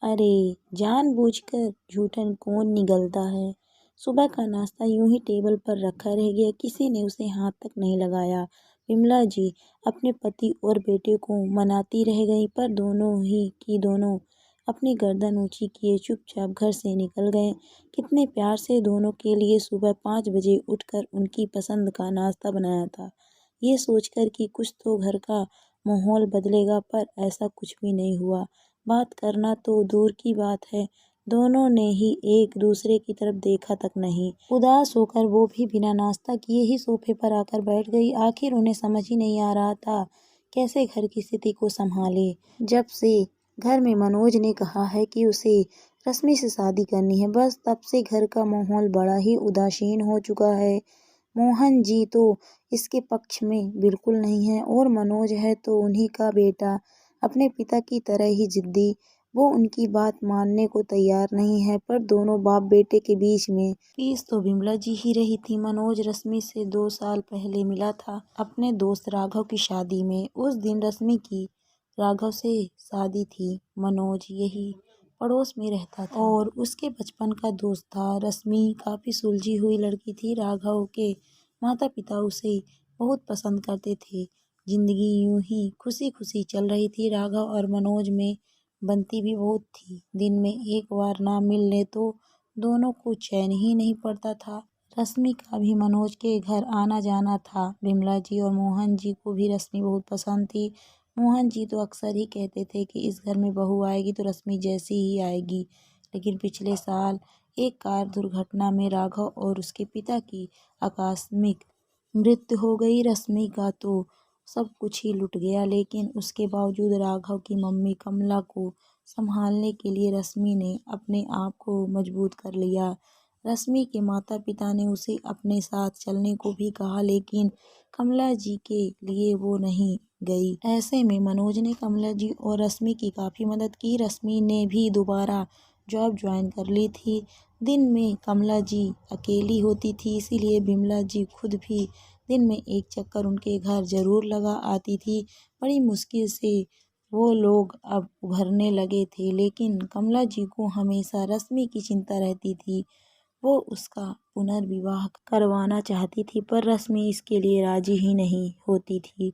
अरे जानबूझकर झूठन कौन निगलता है। सुबह का नाश्ता यूं ही टेबल पर रखा रह गया, किसी ने उसे हाथ तक नहीं लगाया। विमला जी अपने पति और बेटे को मनाती रह गई, पर दोनों अपनी गर्दन ऊंची किए चुपचाप घर से निकल गए। कितने प्यार से दोनों के लिए सुबह 5 बजे उठकर उनकी पसंद का नाश्ता बनाया था, ये सोचकर कि कुछ तो घर का माहौल बदलेगा, पर ऐसा कुछ भी नहीं हुआ। बात करना तो दूर की बात है, दोनों ने ही एक दूसरे की तरफ देखा तक नहीं। उदास होकर वो भी बिना नाश्ता किए ही सोफे पर आकर बैठ गई। आखिर उन्हें समझ ही नहीं आ रहा था कैसे घर की स्थिति को संभाले। जब से घर में मनोज ने कहा है कि उसे रश्मि से शादी करनी है, बस तब से घर का माहौल बड़ा ही उदासीन हो चुका है। मोहन जी तो इसके पक्ष में बिल्कुल नहीं है, और मनोज है तो उन्हीं का बेटा, अपने पिता की तरह ही जिद्दी। वो उनकी बात मानने को तैयार नहीं है, पर दोनों बाप बेटे के बीच में फीस तो विमला जी ही रही थी। मनोज रश्मि से 2 साल पहले मिला था अपने दोस्त राघव की शादी में। उस दिन रश्मि की राघव से शादी थी। मनोज यही पड़ोस में रहता था और उसके बचपन का दोस्त था। रश्मि काफी सुलझी हुई लड़की थी। राघव के माता पिता उसे बहुत पसंद करते थे। जिंदगी यूं ही खुशी खुशी चल रही थी। राघव और मनोज में बनती भी बहुत थी। दिन में एक बार ना मिलने तो दोनों को चैन ही नहीं पड़ता था। रश्मि का भी मनोज के घर आना जाना था। विमला जी और मोहन जी को भी रश्मि बहुत पसंद थी। मोहन जी तो अक्सर ही कहते थे कि इस घर में बहू आएगी तो रश्मि जैसी ही आएगी। लेकिन पिछले साल एक कार दुर्घटना में राघव और उसके पिता की आकस्मिक मृत्यु हो गई। रश्मि का तो सब कुछ ही लुट गया, लेकिन उसके बावजूद राघव की मम्मी कमला को संभालने के लिए रश्मि ने अपने आप को मजबूत कर लिया। रश्मि के माता पिता ने उसे अपने साथ चलने को भी कहा, लेकिन कमला जी के लिए वो नहीं गई। ऐसे में मनोज ने कमला जी और रश्मि की काफ़ी मदद की। रश्मि ने भी दोबारा जॉब ज्वाइन कर ली थी। दिन में कमला जी अकेली होती थी, इसीलिए विमला जी खुद भी दिन में एक चक्कर उनके घर जरूर लगा आती थी। बड़ी मुश्किल से वो लोग अब उभरने लगे थे, लेकिन कमला जी को हमेशा रश्मि की चिंता रहती थी। वो उसका पुनर्विवाह करवाना चाहती थी, पर रश्मि इसके लिए राजी ही नहीं होती थी।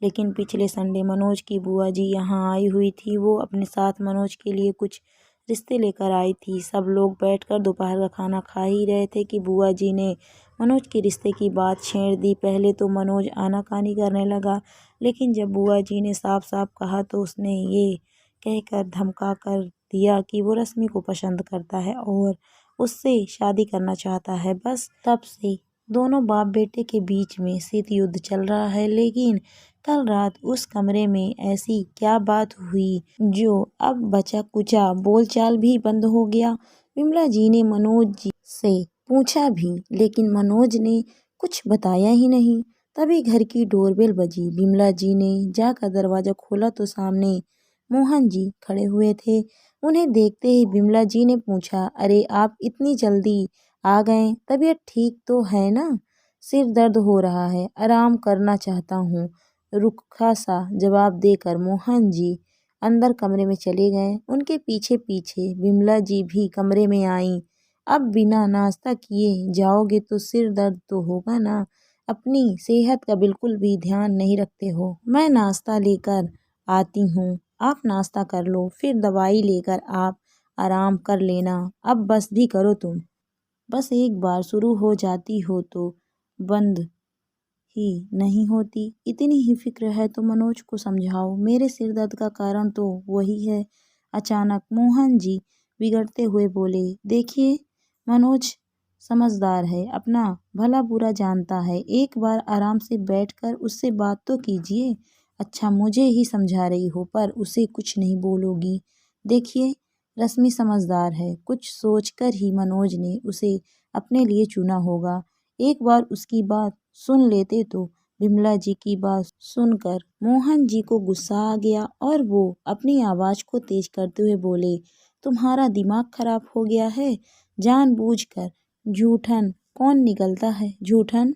लेकिन पिछले संडे मनोज की बुआ जी यहाँ आई हुई थी। वो अपने साथ मनोज के लिए कुछ रिश्ते लेकर आई थी। सब लोग बैठकर दोपहर का खाना खा ही रहे थे कि बुआ जी ने मनोज के रिश्ते की बात छेड़ दी। पहले तो मनोज आनाकानी करने लगा, लेकिन जब बुआ जी ने साफ साफ कहा तो उसने ये कहकर धमका कर दिया कि वो रश्मि को पसंद करता है और उससे शादी करना चाहता है। बस तब से दोनों बाप बेटे के बीच में शीत युद्ध चल रहा है। लेकिन कल रात उस कमरे में ऐसी क्या बात हुई जो अब बचा कुचा बोलचाल भी बंद हो गया। विमला जी ने मनोज जी से पूछा भी, लेकिन मनोज ने कुछ बताया ही नहीं। तभी घर की डोरबेल बजी। विमला जी ने जाकर दरवाजा खोला तो सामने मोहन जी खड़े हुए थे। उन्हें देखते ही विमला जी ने पूछा, अरे आप इतनी जल्दी आ गए, तबीयत ठीक तो है ना? सिर दर्द हो रहा है, आराम करना चाहता हूँ, रुखा सा जवाब देकर मोहन जी अंदर कमरे में चले गए। उनके पीछे पीछे विमला जी भी कमरे में आईं। अब बिना नाश्ता किए जाओगे तो सिर दर्द तो होगा ना। अपनी सेहत का बिल्कुल भी ध्यान नहीं रखते हो। मैं नाश्ता लेकर आती हूँ, आप नाश्ता कर लो, फिर दवाई लेकर आप आराम कर लेना। अब बस भी करो तुम। बस एक बार शुरू हो जाती हो तो बंद ही नहीं होती। इतनी ही फिक्र है तो मनोज को समझाओ। मेरे सिर दर्द का कारण तो वही है। अचानक मोहन जी बिगड़ते हुए बोले, देखिए मनोज समझदार है, अपना भला बुरा जानता है। एक बार आराम से बैठकर उससे बात तो कीजिए। अच्छा मुझे ही समझा रही हो, पर उसे कुछ नहीं बोलोगी? देखिए रश्मि समझदार है, कुछ सोचकर ही मनोज ने उसे अपने लिए चुना होगा। एक बार उसकी बात सुन लेते तो। विमला जी की बात सुनकर मोहन जी को गुस्सा आ गया और वो अपनी आवाज को तेज करते हुए बोले, तुम्हारा दिमाग खराब हो गया है? जानबूझकर झूठन कौन निकलता है? झूठन?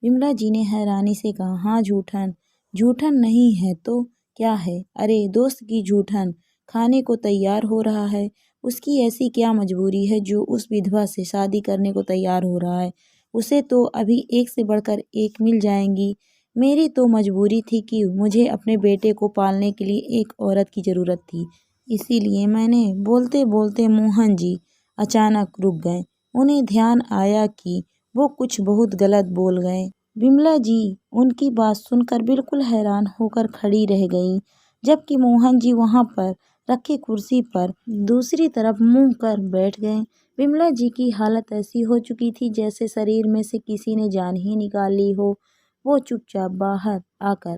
विमला जी ने हैरानी से कहा, हाँ झूठन। झूठन नहीं है तो क्या है? अरे दोस्त की झूठन, खाने को तैयार हो रहा है। उसकी ऐसी क्या मजबूरी है जो उस विधवा से शादी करने को तैयार हो रहा है। उसे तो अभी एक से बढ़कर एक मिल जाएंगी। मेरी तो मजबूरी थी कि मुझे अपने बेटे को पालने के लिए एक औरत की ज़रूरत थी। इसीलिए मैंने बोलते बोलते मोहन जी अचानक रुक गए। उन्हें ध्यान आया कि वो कुछ बहुत गलत बोल गए। विमला जी उनकी बात सुनकर बिल्कुल हैरान होकर खड़ी रह गईं, जबकि मोहन जी वहां पर रखी कुर्सी पर दूसरी तरफ मुंह कर बैठ गए। विमला जी की हालत ऐसी हो चुकी थी जैसे शरीर में से किसी ने जान ही निकाल ली हो। वो चुपचाप बाहर आकर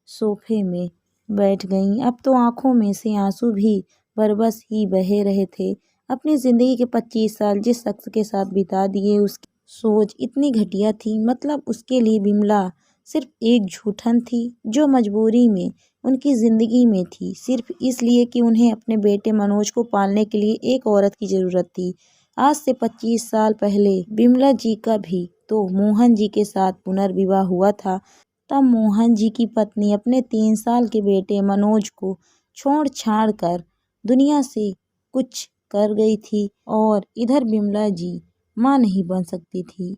सोफे में बैठ गईं। अब तो आंखों में से आंसू भी बरबस ही बहे रहे थे। अपनी जिंदगी के 25 साल जिस शख्स के साथ बिता दिए, उसकी सोच इतनी घटिया थी। मतलब उसके लिए विमला सिर्फ एक झूठन थी जो मजबूरी में उनकी ज़िंदगी में थी, सिर्फ इसलिए कि उन्हें अपने बेटे मनोज को पालने के लिए एक औरत की ज़रूरत थी। आज से 25 साल पहले विमला जी का भी तो मोहन जी के साथ पुनर्विवाह हुआ था। तब मोहन जी की पत्नी अपने 3 साल के बेटे मनोज को छोड़ छाड़ कर दुनिया से कुछ कर गई थी, और इधर विमला जी माँ नहीं बन सकती थी।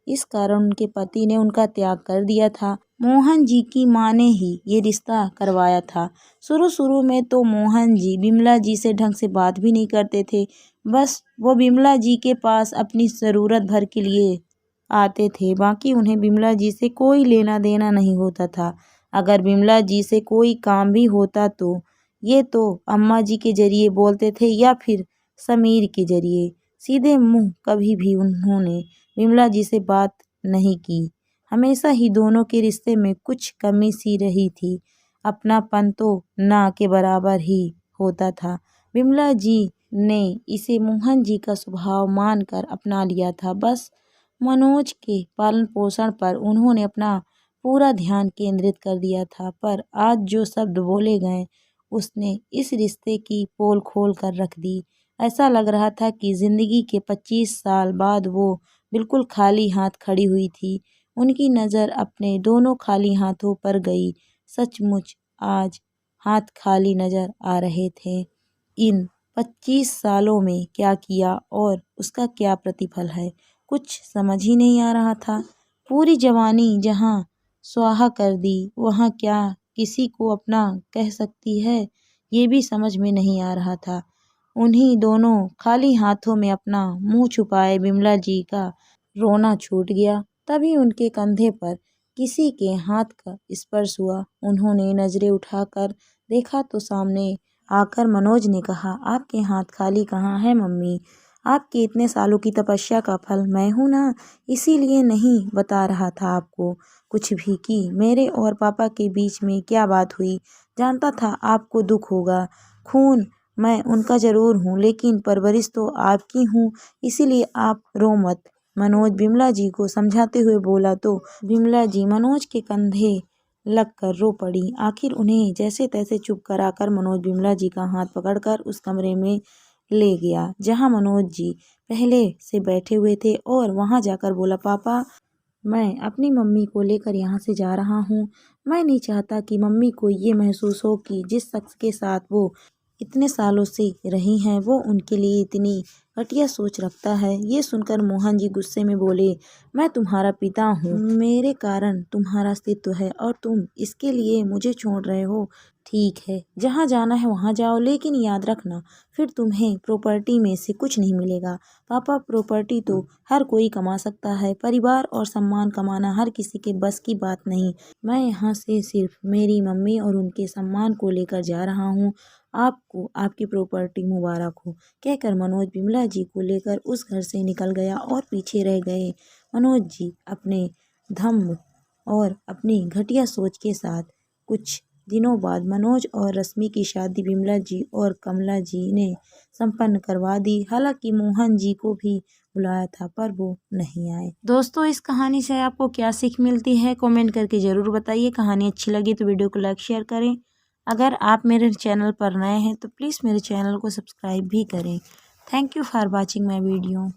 इस कारण उनके पति ने उनका त्याग कर दिया था। मोहन जी की माँ ने ही ये रिश्ता करवाया था। शुरू शुरू में तो मोहन जी विमला जी से ढंग से बात भी नहीं करते थे। बस वो विमला जी के पास अपनी ज़रूरत भर के लिए आते थे, बाकी उन्हें विमला जी से कोई लेना देना नहीं होता था। अगर विमला जी से कोई काम भी होता तो ये तो अम्मा जी के जरिए बोलते थे या फिर समीर के जरिए। सीधे मुंह कभी भी उन्होंने विमला जी से बात नहीं की। हमेशा ही दोनों के रिश्ते में कुछ कमी सी रही थी। अपनापन तो ना के बराबर ही होता था। विमला जी ने इसे मोहन जी का स्वभाव मानकर अपना लिया था। बस मनोज के पालन पोषण पर उन्होंने अपना पूरा ध्यान केंद्रित कर दिया था। पर आज जो शब्द बोले गए उसने इस रिश्ते की पोल खोल कर रख दी। ऐसा लग रहा था कि जिंदगी के 25 साल बाद वो बिल्कुल खाली हाथ खड़ी हुई थी। उनकी नज़र अपने दोनों खाली हाथों पर गई। सचमुच आज हाथ खाली नजर आ रहे थे। इन 25 सालों में क्या किया और उसका क्या प्रतिफल है, कुछ समझ ही नहीं आ रहा था। पूरी जवानी जहाँ स्वाहा कर दी, वहाँ क्या किसी को अपना कह सकती है, ये भी समझ में नहीं आ रहा था। उन्हीं दोनों खाली हाथों में अपना मुंह छुपाए विमला जी का रोना छूट गया। तभी उनके कंधे पर किसी के हाथ का स्पर्श हुआ। उन्होंने नजरें उठाकर देखा तो सामने आकर मनोज ने कहा, आपके हाथ खाली कहाँ है मम्मी? आपके इतने सालों की तपस्या का फल मैं हूँ ना, इसीलिए नहीं बता रहा था आपको कुछ भी कि मेरे और पापा के बीच में क्या बात हुई। जानता था आपको दुख होगा। खून मैं उनका जरूर हूँ, लेकिन परवरिश तो आपकी हूँ, इसीलिए आप रो मत। मनोज विमला जी को समझाते हुए बोला तो विमला जी मनोज के कंधे लगकर रो पड़ी। आखिर उन्हें जैसे तैसे चुप कराकर मनोज विमला जी का हाथ पकड़कर उस कमरे में ले गया जहां मनोज जी पहले से बैठे हुए थे, और वहां जाकर बोला, पापा मैं अपनी मम्मी को लेकर यहाँ से जा रहा हूँ। मैं नहीं चाहता कि मम्मी को ये महसूस हो कि जिस शख्स के साथ वो इतने सालों से रही हैं वो उनके लिए इतनी घटिया सोच रखता है। ये सुनकर मोहन जी गुस्से में बोले, मैं तुम्हारा पिता हूँ, मेरे कारण तुम्हारा अस्तित्व है और तुम इसके लिए मुझे छोड़ रहे हो। ठीक है, जहाँ जाना है वहाँ जाओ, लेकिन याद रखना फिर तुम्हें प्रॉपर्टी में से कुछ नहीं मिलेगा। पापा, प्रॉपर्टी तो हर कोई कमा सकता है, परिवार और सम्मान कमाना हर किसी के बस की बात नहीं। मैं यहाँ से सिर्फ मेरी मम्मी और उनके सम्मान को लेकर जा रहा हूँ। आपको आपकी प्रॉपर्टी मुबारक हो, कहकर मनोज विमला जी को लेकर उस घर से निकल गया और पीछे रह गए मनोज जी अपने धम्म और अपनी घटिया सोच के साथ। कुछ दिनों बाद मनोज और रश्मि की शादी विमला जी और कमला जी ने संपन्न करवा दी। हालांकि मोहन जी को भी बुलाया था पर वो नहीं आए। दोस्तों, इस कहानी से आपको क्या सीख मिलती है, कमेंट करके ज़रूर बताइए। कहानी अच्छी लगी तो वीडियो को लाइक शेयर करें। अगर आप मेरे चैनल पर नए हैं तो प्लीज़ मेरे चैनल को सब्सक्राइब भी करें। Thank you for watching my video.